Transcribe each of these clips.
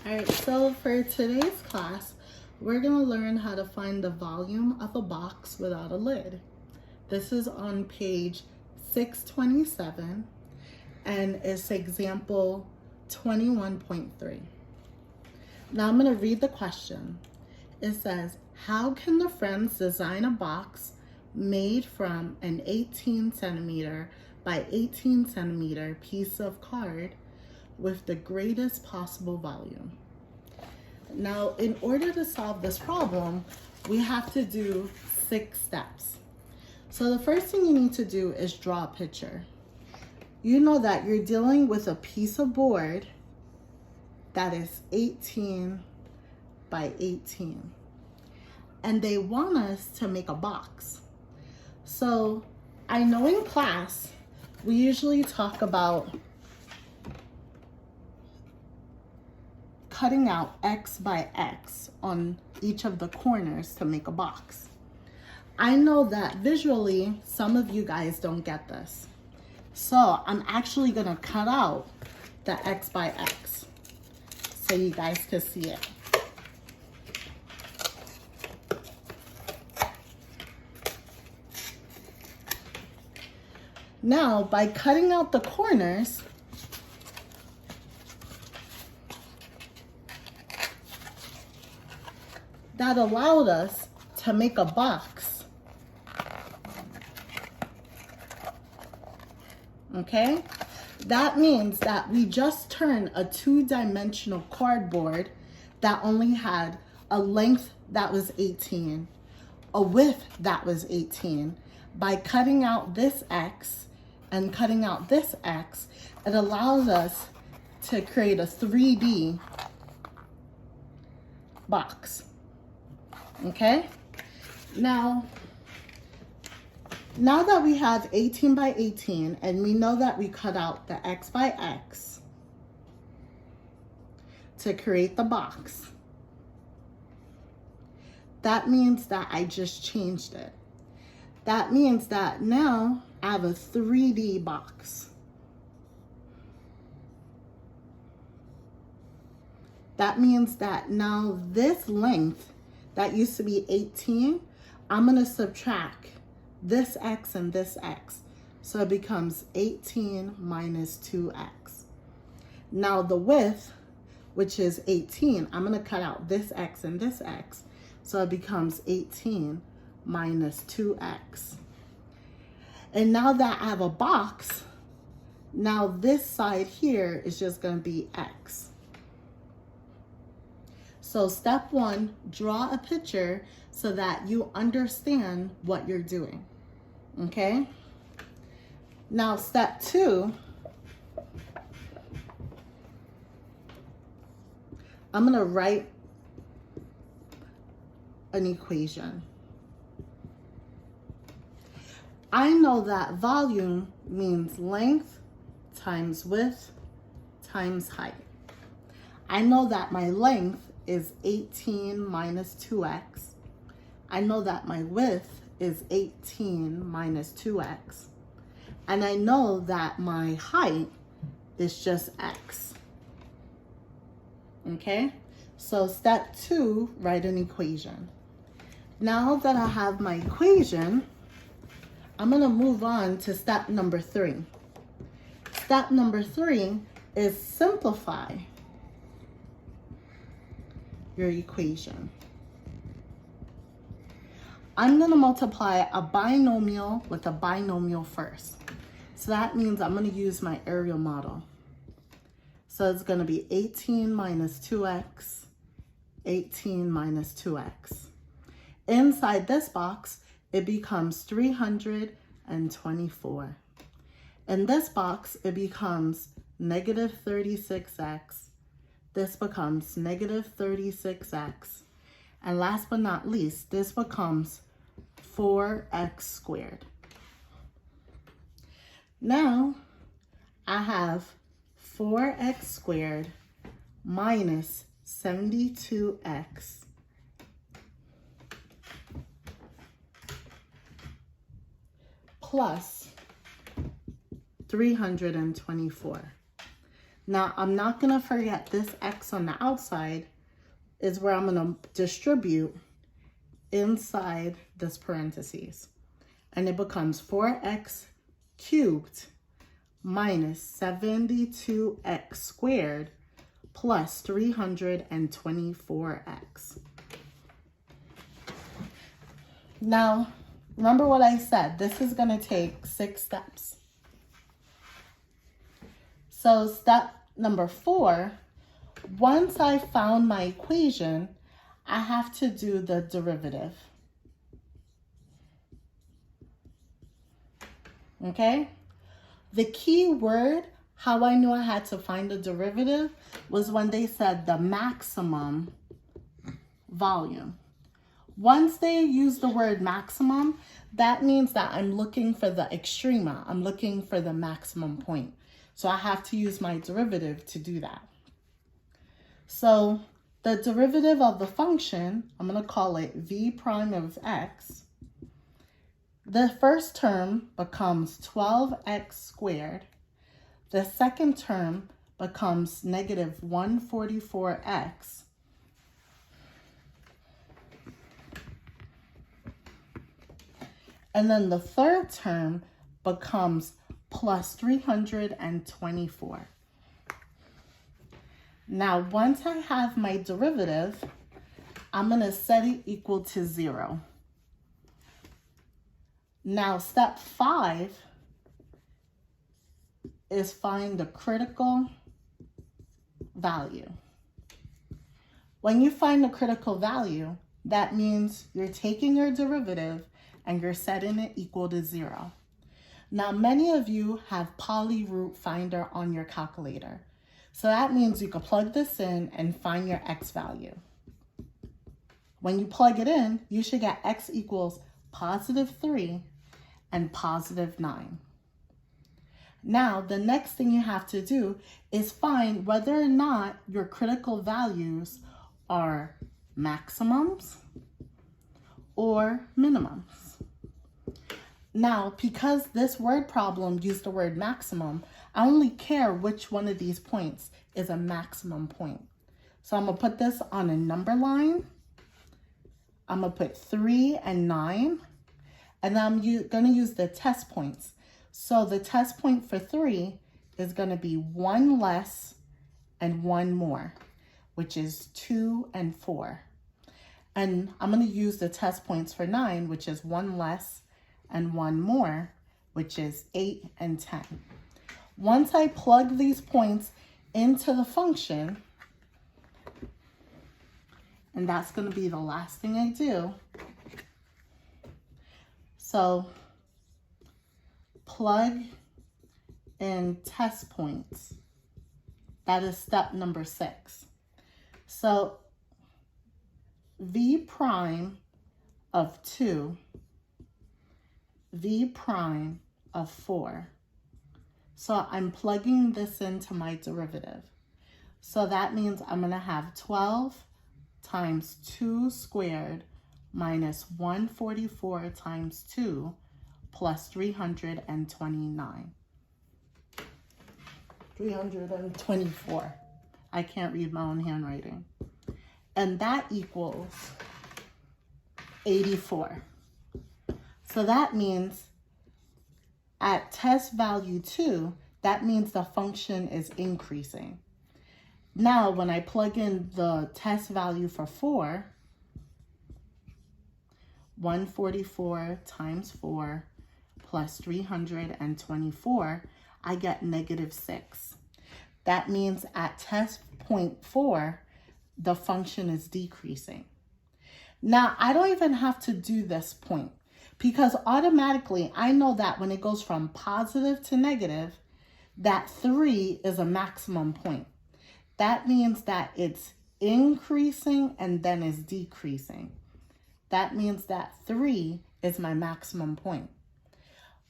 All right, so for today's class, we're gonna learn how to find the volume of a box without a lid. This is on page 627 and it's example 21.3. Now I'm gonna read the question. It says, how can the friends design a box made from an 18 centimeter by 18 centimeter piece of card with the greatest possible volume? Now, in order to solve this problem, we have to do 6 steps. So the first thing you need to do is draw a picture. You know that you're dealing with a piece of board that is 18 by 18. And they want us to make a box. So I know in class, we usually talk about cutting out X by X on each of the corners to make a box. I know that visually, some of you guys don't get this. So I'm actually gonna cut out the X by X so you guys can see it. Now, by cutting out the corners, that allowed us to make a box. Okay? That means that we just turned a 2-dimensional cardboard that only had a length that was 18, a width that was 18. By cutting out this X and cutting out this X, it allows us to create a 3D box. Okay? Now that we have 18 by 18 and we know that we cut out the X by X to create the box, that means that I just changed it. That means that now I have a 3D box. That means that now this length that used to be 18, I'm gonna subtract this X and this X. So it becomes 18 minus 2X. Now the width, which is 18, I'm gonna cut out this X and this X. So it becomes 18 minus 2X. And now that I have a box, now this side here is just gonna be X. So step 1, draw a picture so that you understand what you're doing, okay? Now step 2, I'm gonna write an equation. I know that volume means length times width times height. I know that my length is 18 minus 2X. I know that my width is 18 minus 2X. And I know that my height is just X. Okay? So step 2, write an equation. Now that I have my equation, I'm gonna move on to step number 3. Step number 3 is simplify your equation. I'm gonna multiply a binomial with a binomial first. So that means I'm gonna use my Arial model. So it's gonna be 18 minus 2X, 18 minus 2X. Inside this box, it becomes 324. In this box, it becomes negative 36X. This becomes negative 36X. And last but not least, this becomes 4X squared. Now, I have 4X squared minus 72X plus 324. Now, I'm not going to forget this x on the outside is where I'm going to distribute inside this parentheses. And it becomes 4x cubed minus 72x squared plus 324x. Now, remember what I said. This is going to take 6 steps. So step number 4, once I found my equation, I have to do the derivative. Okay? The key word, how I knew I had to find the derivative, was when they said the maximum volume. Once they use the word maximum, that means that I'm looking for the extrema. I'm looking for the maximum point. So I have to use my derivative to do that. So the derivative of the function, I'm going to call it v prime of x. The first term becomes 12x squared. The second term becomes negative 144x. And then the third term becomes plus 324. Now, once I have my derivative, I'm going to set it equal to 0. Now, step 5 is find the critical value. When you find the critical value, that means you're taking your derivative and you're setting it equal to 0. Now, many of you have Polyroot Finder on your calculator. So that means you can plug this in and find your x value. When you plug it in, you should get x equals positive 3 and positive 9. Now, the next thing you have to do is find whether or not your critical values are maximums or minimums. Now, because this word problem used the word maximum, I only care which one of these points is a maximum point. So I'm going to put this on a number line. I'm going to put 3 and 9. And then I'm going to use the test points. So the test point for 3 is going to be 1 less and 1 more, which is 2 and 4. And I'm going to use the test points for 9, which is 1 less and 1 more, which is 8 and 10. Once I plug these points into the function, and that's going to be the last thing I do. So plug in test points. That is step number 6. So v prime of 2, v prime of 4. So I'm plugging this into my derivative. So that means I'm going to have 12 times 2 squared minus 144 times 2 plus 329. 324. I can't read my own handwriting. And that equals 84. So that means at test value 2, that means the function is increasing. Now, when I plug in the test value for 4, 144 times 4 plus 324, I get negative 6. That means at test point 4, the function is decreasing. Now, I don't even have to do this point because automatically I know that when it goes from positive to negative, that 3 is a maximum point. That means that it's increasing and then is decreasing. That means that 3 is my maximum point.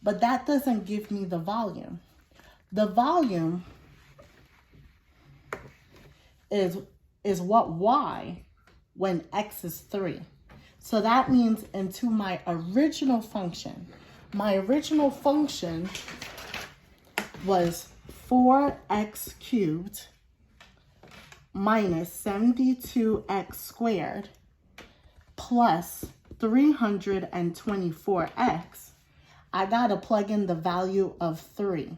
But that doesn't give me the volume. The volume is what y when x is 3. So that means into my original function. My original function was 4x cubed minus 72x squared plus 324x, I gotta plug in the value of 3.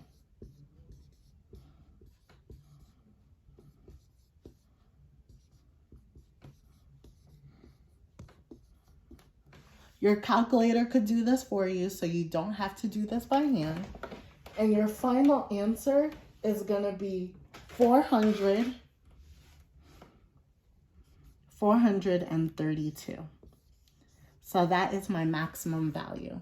Your calculator could do this for you, so you don't have to do this by hand. And your final answer is gonna be 432. So that is my maximum value.